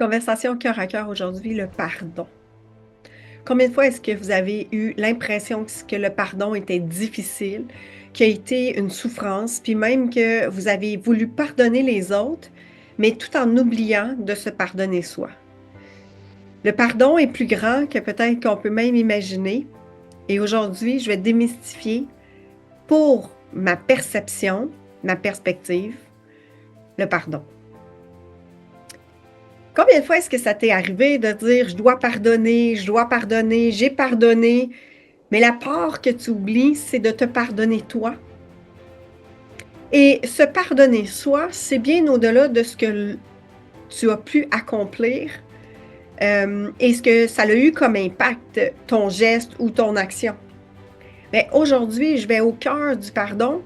Conversation cœur à cœur aujourd'hui, le pardon. Combien de fois est-ce que vous avez eu l'impression que le pardon était difficile, qu'il a été une souffrance, puis même que vous avez voulu pardonner les autres, mais tout en oubliant de se pardonner soi? Le pardon est plus grand que peut-être qu'on peut même imaginer. Et aujourd'hui, je vais démystifier pour ma perception, ma perspective, le pardon. Combien de fois est-ce que ça t'est arrivé de dire je dois pardonner, j'ai pardonné, mais la part que tu oublies, c'est de te pardonner toi. Et se pardonner soi, c'est bien au-delà de ce que tu as pu accomplir et ce que ça a eu comme impact, ton geste ou ton action. Mais aujourd'hui, je vais au cœur du pardon,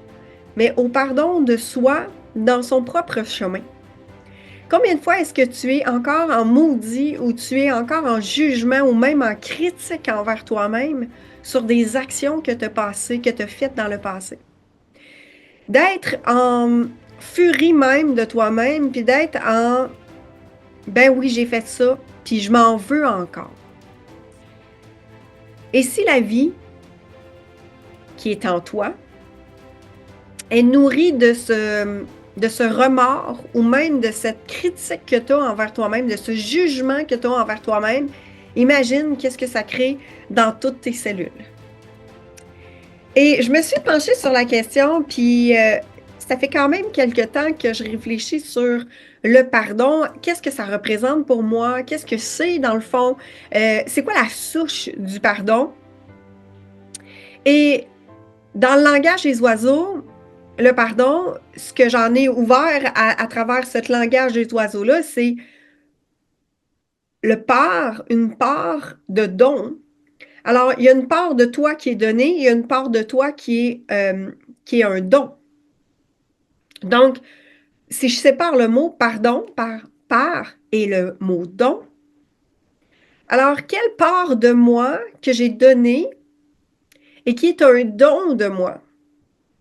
mais au pardon de soi dans son propre chemin. Combien de fois est-ce que tu es encore en maudit ou tu es encore en jugement ou même en critique envers toi-même sur des actions que tu as passées, que tu as faites dans le passé? D'être en furie même de toi-même, puis d'être en ben oui, j'ai fait ça, puis je m'en veux encore. Et si la vie qui est en toi est nourrie de ce remords ou même de cette critique que tu as envers toi-même, de ce jugement que tu as envers toi-même, imagine qu'est-ce que ça crée dans toutes tes cellules. Et je me suis penchée sur la question, puis ça fait quand même quelque temps que je réfléchis sur le pardon. Qu'est-ce que ça représente pour moi? Qu'est-ce que c'est dans le fond? C'est quoi la souche du pardon? Et dans le langage des oiseaux, le pardon, ce que j'en ai ouvert à travers ce langage des oiseaux-là, c'est une part de don. Alors, il y a une part de toi qui est donnée, il y a une part de toi qui est un don. Donc, si je sépare le mot pardon par part et le mot don, alors quelle part de moi que j'ai donnée et qui est un don de moi?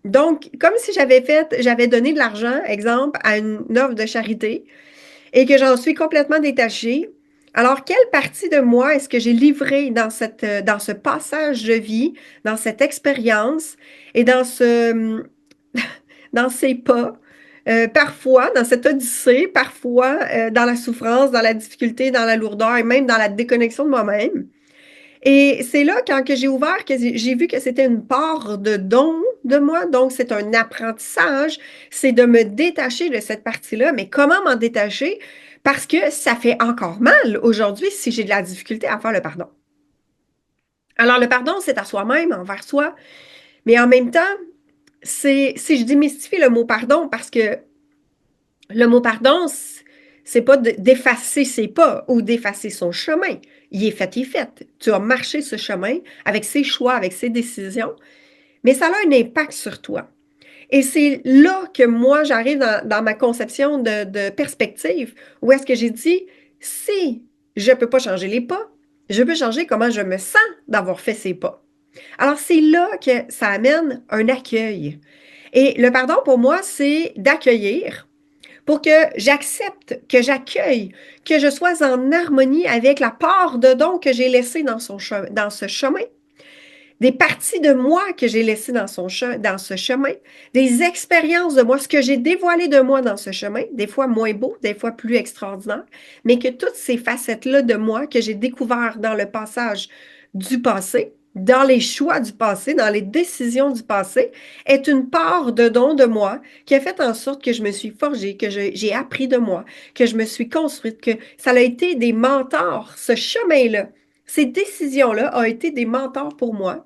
Donc, comme si j'avais donné de l'argent, exemple, à une œuvre de charité et que j'en suis complètement détachée. Alors, quelle partie de moi est-ce que j'ai livrée dans ce passage de vie, dans cette expérience et dans ces pas, parfois dans cette odyssée, parfois dans la souffrance, dans la difficulté, dans la lourdeur et même dans la déconnexion de moi-même? Et c'est là, quand que j'ai ouvert, que j'ai vu que c'était une part de don de moi, donc c'est un apprentissage, c'est de me détacher de cette partie-là. Mais comment m'en détacher? Parce que ça fait encore mal aujourd'hui si j'ai de la difficulté à faire le pardon. Alors le pardon, c'est à soi-même, envers soi, mais en même temps, si je démystifie le mot pardon, parce que le mot pardon, c'est pas d'effacer ses pas ou d'effacer son chemin. Il est fait, il est fait. Tu as marché ce chemin avec ses choix, avec ses décisions, mais ça a un impact sur toi. Et c'est là que moi, j'arrive dans ma conception de perspective, où est-ce que j'ai dit, si je ne peux pas changer les pas, je peux changer comment je me sens d'avoir fait ces pas. Alors, c'est là que ça amène un accueil. Et le pardon, pour moi, c'est d'accueillir pour que j'accepte, que j'accueille, que je sois en harmonie avec la part de don que j'ai laissée dans ce chemin, des parties de moi que j'ai laissées dans ce chemin, des expériences de moi, ce que j'ai dévoilé de moi dans ce chemin, des fois moins beau, des fois plus extraordinaire, mais que toutes ces facettes-là de moi que j'ai découvert dans le passage du passé, dans les choix du passé, dans les décisions du passé, est une part de don de moi qui a fait en sorte que je me suis forgée, que j'ai appris de moi, que je me suis construite, que ça a été des mentors, ce chemin-là. Ces décisions-là ont été des mentors pour moi.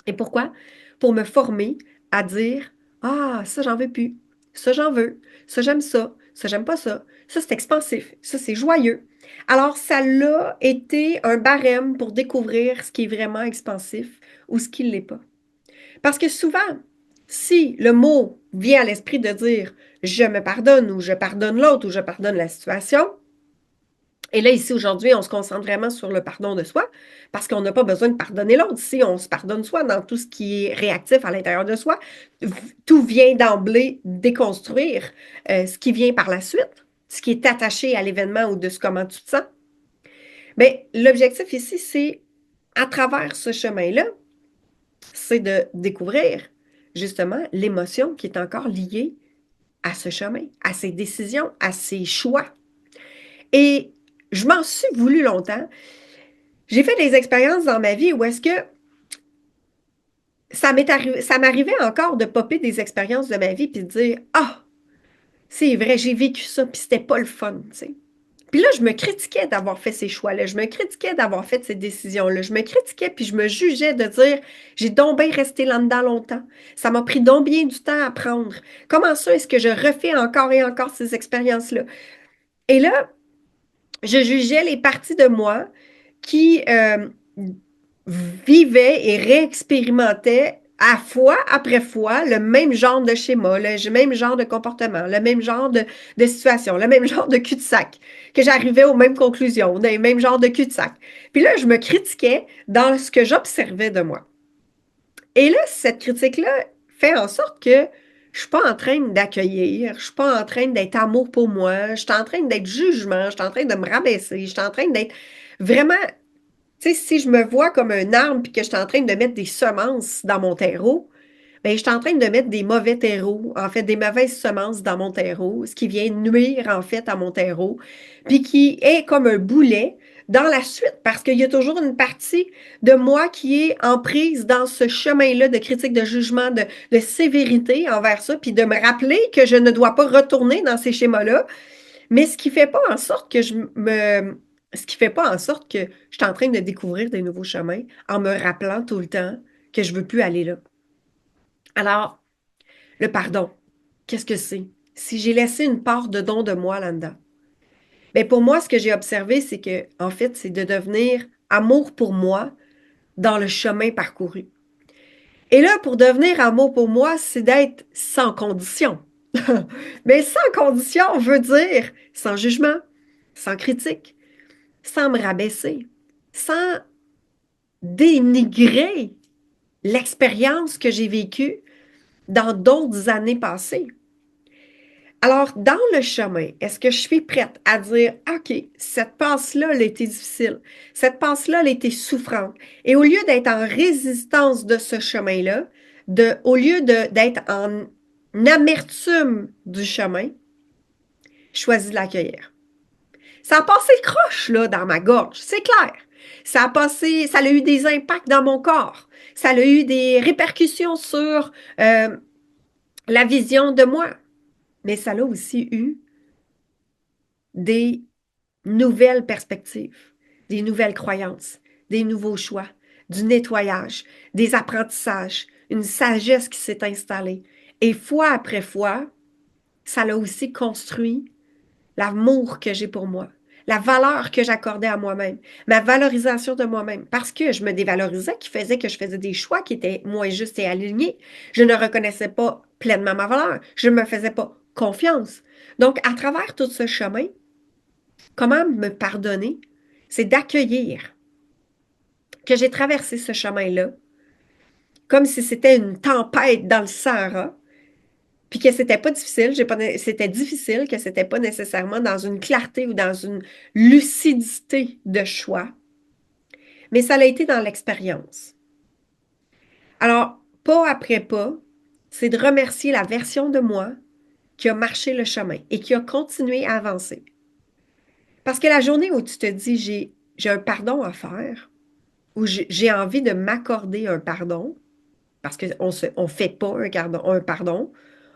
Et pourquoi? Pour me former à dire, ah, ça, j'en veux plus. Ça, j'en veux. Ça, j'aime ça. Ça, j'aime pas ça. Ça, c'est expansif. Ça, c'est joyeux. Alors, ça l'a été un barème pour découvrir ce qui est vraiment expansif ou ce qui ne l'est pas. Parce que souvent, si le mot vient à l'esprit de dire je me pardonne ou je pardonne l'autre ou je pardonne la situation, et là, ici, aujourd'hui, on se concentre vraiment sur le pardon de soi parce qu'on n'a pas besoin de pardonner l'autre. Si on se pardonne soi dans tout ce qui est réactif à l'intérieur de soi, tout vient d'emblée déconstruire ce qui vient par la suite. ce qui est attaché à l'événement ou de ce comment tu te sens. Mais l'objectif ici, c'est à travers ce chemin-là, c'est de découvrir justement l'émotion qui est encore liée à ce chemin, à ses décisions, à ses choix. Et je m'en suis voulu longtemps. J'ai fait des expériences dans ma vie où est-ce que ça m'arrivait encore de popper des expériences de ma vie puis de dire, ah, c'est vrai, j'ai vécu ça puis c'était pas le fun, tu sais. Puis là, je me critiquais d'avoir fait ces choix-là, je me critiquais d'avoir fait ces décisions-là, je me critiquais puis je me jugeais de dire, j'ai donc bien resté là-dedans longtemps. Ça m'a pris donc bien du temps à prendre. Comment ça est-ce que je refais encore et encore ces expériences-là? Et là, je jugeais les parties de moi qui vivaient et réexpérimentaient à fois après fois le même genre de schéma, le même genre de comportement, le même genre de situation, le même genre de cul-de-sac, que j'arrivais aux mêmes conclusions, le même genre de cul-de-sac. Puis là, je me critiquais dans ce que j'observais de moi. Et là, cette critique-là fait en sorte que je suis pas en train d'accueillir, je suis pas en train d'être amour pour moi, je suis en train d'être jugement, je suis en train de me rabaisser, je suis en train d'être vraiment, tu sais, si je me vois comme un arbre puis que je suis en train de mettre des semences dans mon terreau, bien, je suis en train de mettre des mauvais terreaux, en fait, des mauvaises semences dans mon terreau, ce qui vient nuire, en fait, à mon terreau, puis qui est comme un boulet dans la suite, parce qu'il y a toujours une partie de moi qui est en prise dans ce chemin-là de critique, de jugement, de sévérité envers ça, puis de me rappeler que je ne dois pas retourner dans ces schémas-là, mais ce qui fait pas en sorte que ce qui fait pas en sorte que je suis en train de découvrir des nouveaux chemins en me rappelant tout le temps que je veux plus aller là. Alors, le pardon, qu'est-ce que c'est? Si j'ai laissé une part de don de moi là-dedans, bien pour moi, ce que j'ai observé, c'est que, en fait, c'est de devenir amour pour moi dans le chemin parcouru. Et là, pour devenir amour pour moi, c'est d'être sans condition. Mais sans condition veut dire sans jugement, sans critique, sans me rabaisser, sans dénigrer l'expérience que j'ai vécue dans d'autres années passées. Alors, dans le chemin, est-ce que je suis prête à dire, OK, cette passe-là, elle a été difficile, cette passe-là, elle a été souffrante. Et au lieu d'être en résistance de ce chemin-là, au lieu d'être en amertume du chemin, je choisis de l'accueillir. Ça a passé croche, là, dans ma gorge, c'est clair. Ça a passé, ça a eu des impacts dans mon corps. Ça a eu des répercussions sur la vision de moi. Mais ça a aussi eu des nouvelles perspectives, des nouvelles croyances, des nouveaux choix, du nettoyage, des apprentissages, une sagesse qui s'est installée. Et fois après fois, ça l'a aussi construit l'amour que j'ai pour moi, la valeur que j'accordais à moi-même, ma valorisation de moi-même, parce que je me dévalorisais, qui faisait que je faisais des choix qui étaient moins justes et alignés. Je ne reconnaissais pas pleinement ma valeur. Je ne me faisais pas confiance. Donc, à travers tout ce chemin, comment me pardonner? C'est d'accueillir que j'ai traversé ce chemin-là comme si c'était une tempête dans le Sahara, puis que c'était pas difficile, c'était difficile, que c'était pas nécessairement dans une clarté ou dans une lucidité de choix, mais ça l'a été dans l'expérience. Alors, pas après pas, c'est de remercier la version de moi qui a marché le chemin et qui a continué à avancer. Parce que la journée où tu te dis j'ai un pardon à faire, ou j'ai envie de m'accorder un pardon, parce qu'on fait pas un pardon,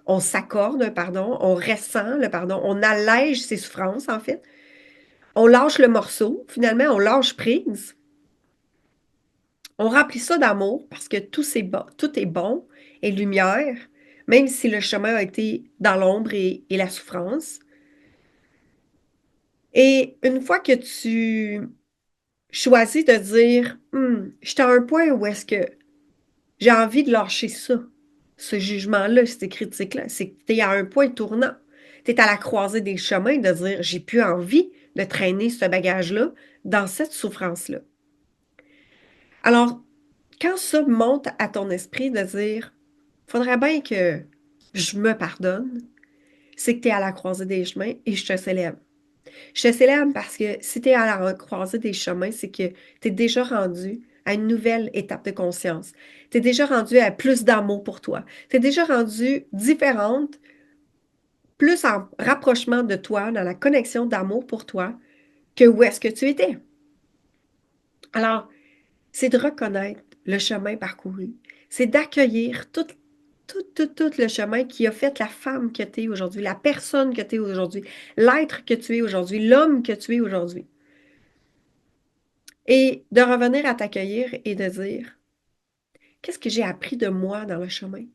on s'accorde un pardon, on ressent le pardon, on allège ses souffrances, en fait. On lâche le morceau, finalement, on lâche prise. On remplit ça d'amour parce que tout est bon et lumière, même si le chemin a été dans l'ombre et la souffrance. Et une fois que tu choisis de dire, je suis à un point où est-ce que j'ai envie de lâcher ça, ce jugement-là, ces critiques-là. C'est que tu es à un point tournant. Tu es à la croisée des chemins de dire, j'ai plus envie de traîner ce bagage-là dans cette souffrance-là. Alors, quand ça monte à ton esprit de dire, faudrait bien que je me pardonne, c'est que tu es à la croisée des chemins et je te célèbre. Je te célèbre parce que si tu es à la croisée des chemins, c'est que tu es déjà rendu à une nouvelle étape de conscience. Tu es déjà rendu à plus d'amour pour toi. Tu es déjà rendu différente, plus en rapprochement de toi, dans la connexion d'amour pour toi, que où est-ce que tu étais. Alors, c'est de reconnaître le chemin parcouru. C'est d'accueillir tout le chemin qui a fait la femme que tu es aujourd'hui, la personne que tu es aujourd'hui, l'être que tu es aujourd'hui, l'homme que tu es aujourd'hui. Et de revenir à t'accueillir et de dire, qu'est-ce que j'ai appris de moi dans le chemin?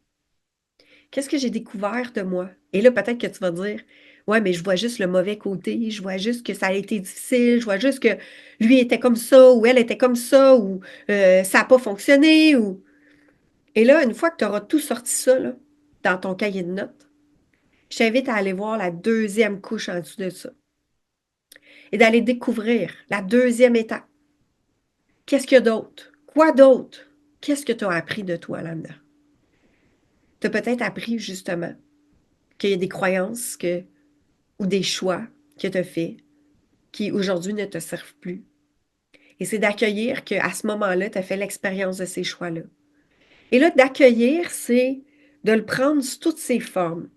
Qu'est-ce que j'ai découvert de moi? Et là, peut-être que tu vas dire, ouais, mais je vois juste le mauvais côté, je vois juste que ça a été difficile, je vois juste que lui était comme ça, ou elle était comme ça, ou ça n'a pas fonctionné, ou... Et là, une fois que tu auras tout sorti ça, là, dans ton cahier de notes, je t'invite à aller voir la deuxième couche en dessous de ça et d'aller découvrir la deuxième étape. Qu'est-ce qu'il y a d'autre? Quoi d'autre? Qu'est-ce que tu as appris de toi là-dedans? Tu as peut-être appris justement qu'il y a des croyances ou des choix que tu as faits qui aujourd'hui ne te servent plus. Et c'est d'accueillir qu'à ce moment-là, tu as fait l'expérience de ces choix-là. Et là, d'accueillir, c'est de le prendre sous toutes ses formes.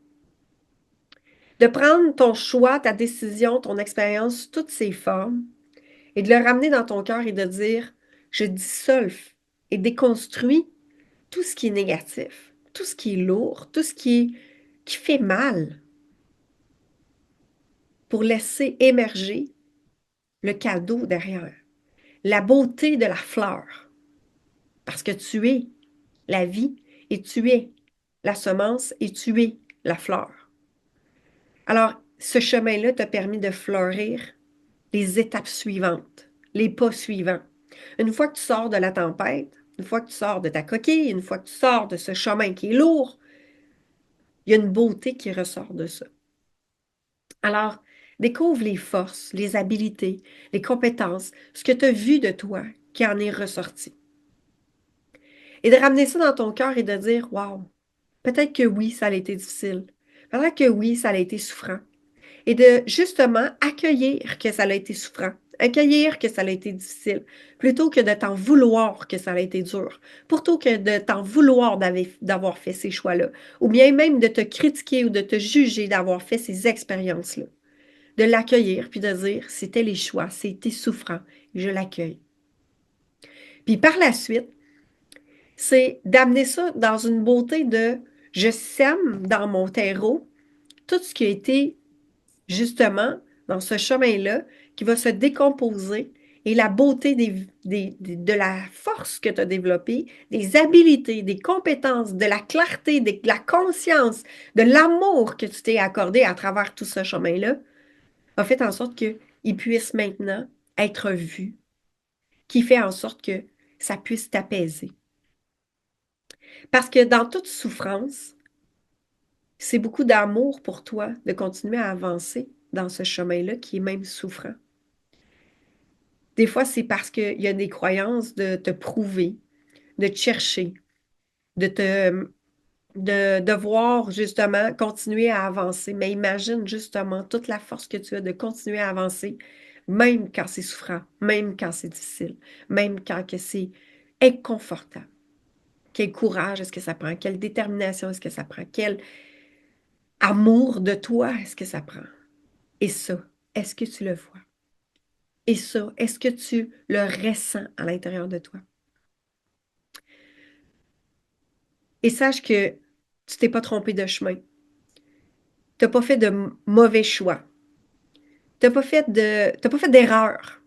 De prendre ton choix, ta décision, ton expérience sous toutes ses formes et de le ramener dans ton cœur et de dire, je dissolve et déconstruis tout ce qui est négatif, tout ce qui est lourd, tout ce qui fait mal pour laisser émerger le cadeau derrière, la beauté de la fleur, parce que tu es la vie et tu es la semence et tu es la fleur. Alors, ce chemin-là t'a permis de fleurir les étapes suivantes, les pas suivants. Une fois que tu sors de la tempête, une fois que tu sors de ta coquille, une fois que tu sors de ce chemin qui est lourd, il y a une beauté qui ressort de ça. Alors, découvre les forces, les habiletés, les compétences, ce que tu as vu de toi qui en est ressorti. Et de ramener ça dans ton cœur et de dire, waouh, peut-être que oui, ça a été difficile. Peut-être que oui, ça a été souffrant. Et de justement accueillir que ça a été souffrant, accueillir que ça a été difficile, plutôt que de t'en vouloir que ça a été dur, plutôt que de t'en vouloir d'avoir fait ces choix-là, ou bien même de te critiquer ou de te juger d'avoir fait ces expériences-là. De l'accueillir, puis de dire, c'était les choix, c'était souffrant, je l'accueille. Puis par la suite, c'est d'amener ça dans une beauté de, je sème dans mon terreau tout ce qui a été justement dans ce chemin-là qui va se décomposer et la beauté de la force que tu as développée, des habiletés, des compétences, de la clarté, de la conscience, de l'amour que tu t'es accordé à travers tout ce chemin-là, a fait en sorte qu'il puisse maintenant être vu, qui fait en sorte que ça puisse t'apaiser. Parce que dans toute souffrance, c'est beaucoup d'amour pour toi de continuer à avancer dans ce chemin-là qui est même souffrant. Des fois, c'est parce qu'il y a des croyances de te prouver, de te chercher, de te de devoir justement continuer à avancer. Mais imagine justement toute la force que tu as de continuer à avancer, même quand c'est souffrant, même quand c'est difficile, même quand que c'est inconfortable. Quel courage est-ce que ça prend? Quelle détermination est-ce que ça prend? Quel amour de toi est-ce que ça prend? Et ça, est-ce que tu le vois? Et ça, est-ce que tu le ressens à l'intérieur de toi? Et sache que tu t'es pas trompé de chemin. Tu n'as pas fait de mauvais choix. T'as pas fait d'erreur.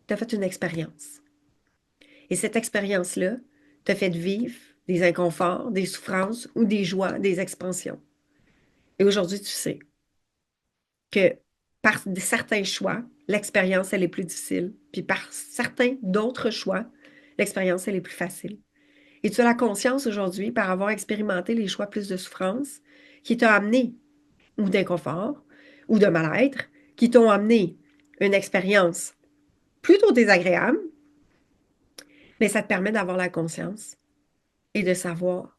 Tu as fait une expérience. Et cette expérience-là t'a fait vivre des inconforts, des souffrances ou des joies, des expansions. Et aujourd'hui, tu sais que par certains choix, l'expérience, elle est plus difficile. Puis par certains d'autres choix, l'expérience, elle est plus facile. Et tu as la conscience aujourd'hui, par avoir expérimenté les choix plus de souffrance, qui t'a amené ou d'inconfort ou de mal-être, qui t'ont amené une expérience plutôt désagréable, mais ça te permet d'avoir la conscience et de savoir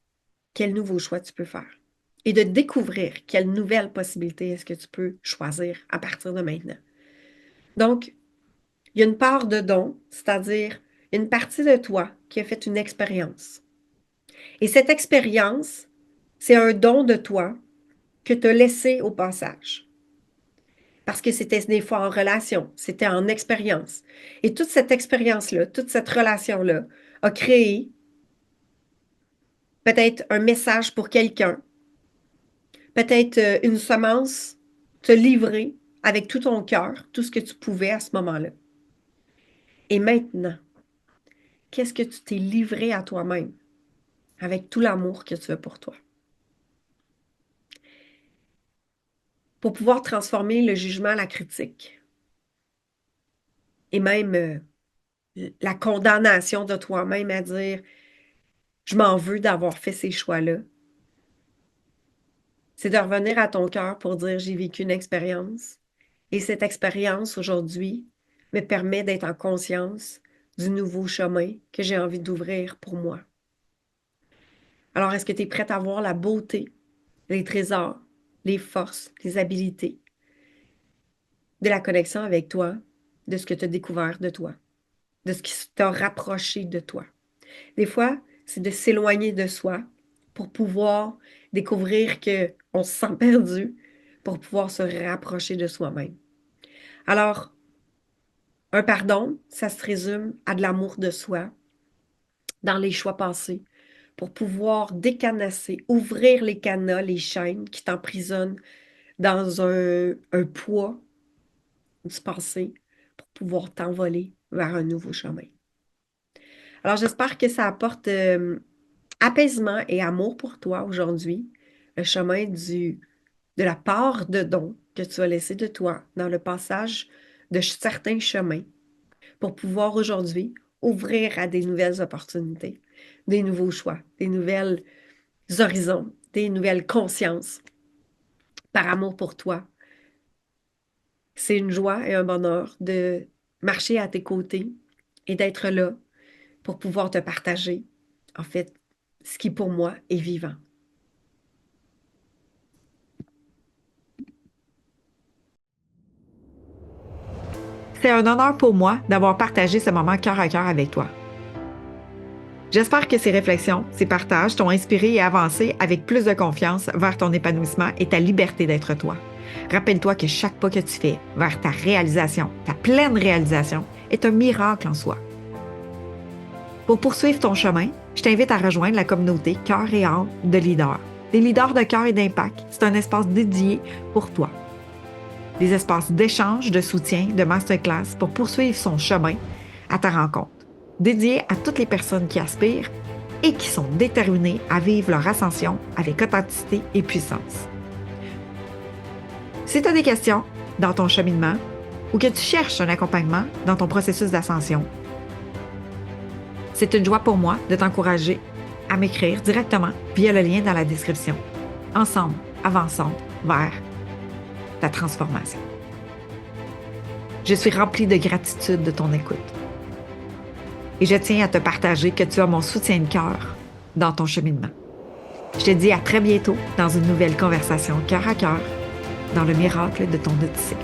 quel nouveau choix tu peux faire. et de découvrir quelle nouvelle possibilité est-ce que tu peux choisir à partir de maintenant. Donc, il y a une part de don, c'est-à-dire une partie de toi qui a fait une expérience. Et cette expérience, c'est un don de toi que tu as laissé au passage. Parce que c'était des fois en relation, c'était en expérience. Et toute cette expérience-là, toute cette relation-là a créé peut-être un message pour quelqu'un, peut-être une semence, te livrer avec tout ton cœur, tout ce que tu pouvais à ce moment-là. Et maintenant, qu'est-ce que tu t'es livré à toi-même avec tout l'amour que tu as pour toi? Pour pouvoir transformer le jugement à la critique et même la condamnation de toi-même à dire je m'en veux d'avoir fait ces choix-là. C'est de revenir à ton cœur pour dire j'ai vécu une expérience et cette expérience aujourd'hui me permet d'être en conscience du nouveau chemin que j'ai envie d'ouvrir pour moi. Alors, est-ce que tu es prête à voir la beauté, les trésors, les forces, les habiletés de la connexion avec toi, de ce que tu as découvert de toi, de ce qui t'a rapproché de toi? Des fois, c'est de s'éloigner de soi pour pouvoir découvrir qu'on se sent perdu, pour pouvoir se rapprocher de soi-même. Alors, un pardon, ça se résume à de l'amour de soi dans les choix passés pour pouvoir décanasser, ouvrir les cadenas, les chaînes qui t'emprisonnent dans un poids du passé pour pouvoir t'envoler vers un nouveau chemin. Alors, j'espère que ça apporte apaisement et amour pour toi aujourd'hui, le chemin de la part de don que tu as laissé de toi dans le passage de certains chemins pour pouvoir aujourd'hui ouvrir à des nouvelles opportunités, des nouveaux choix, des nouvelles horizons, des nouvelles consciences par amour pour toi. C'est une joie et un bonheur de marcher à tes côtés et d'être là pour pouvoir te partager, en fait, ce qui pour moi est vivant. C'est un honneur pour moi d'avoir partagé ce moment cœur à cœur avec toi. J'espère que ces réflexions, ces partages t'ont inspiré et avancé avec plus de confiance vers ton épanouissement et ta liberté d'être toi. Rappelle-toi que chaque pas que tu fais vers ta réalisation, ta pleine réalisation, est un miracle en soi. Pour poursuivre ton chemin, je t'invite à rejoindre la communauté Cœur et âme de leaders. Des leaders de cœur et d'impact, c'est un espace dédié pour toi. Des espaces d'échange, de soutien, de masterclass pour poursuivre son chemin à ta rencontre, dédiés à toutes les personnes qui aspirent et qui sont déterminées à vivre leur ascension avec authenticité et puissance. Si tu as des questions dans ton cheminement ou que tu cherches un accompagnement dans ton processus d'ascension, c'est une joie pour moi de t'encourager à m'écrire directement via le lien dans la description. Ensemble, avançons vers ta transformation. Je suis remplie de gratitude de ton écoute. Et je tiens à te partager que tu as mon soutien de cœur dans ton cheminement. Je te dis à très bientôt dans une nouvelle conversation cœur à cœur dans le miracle de ton Odyssée.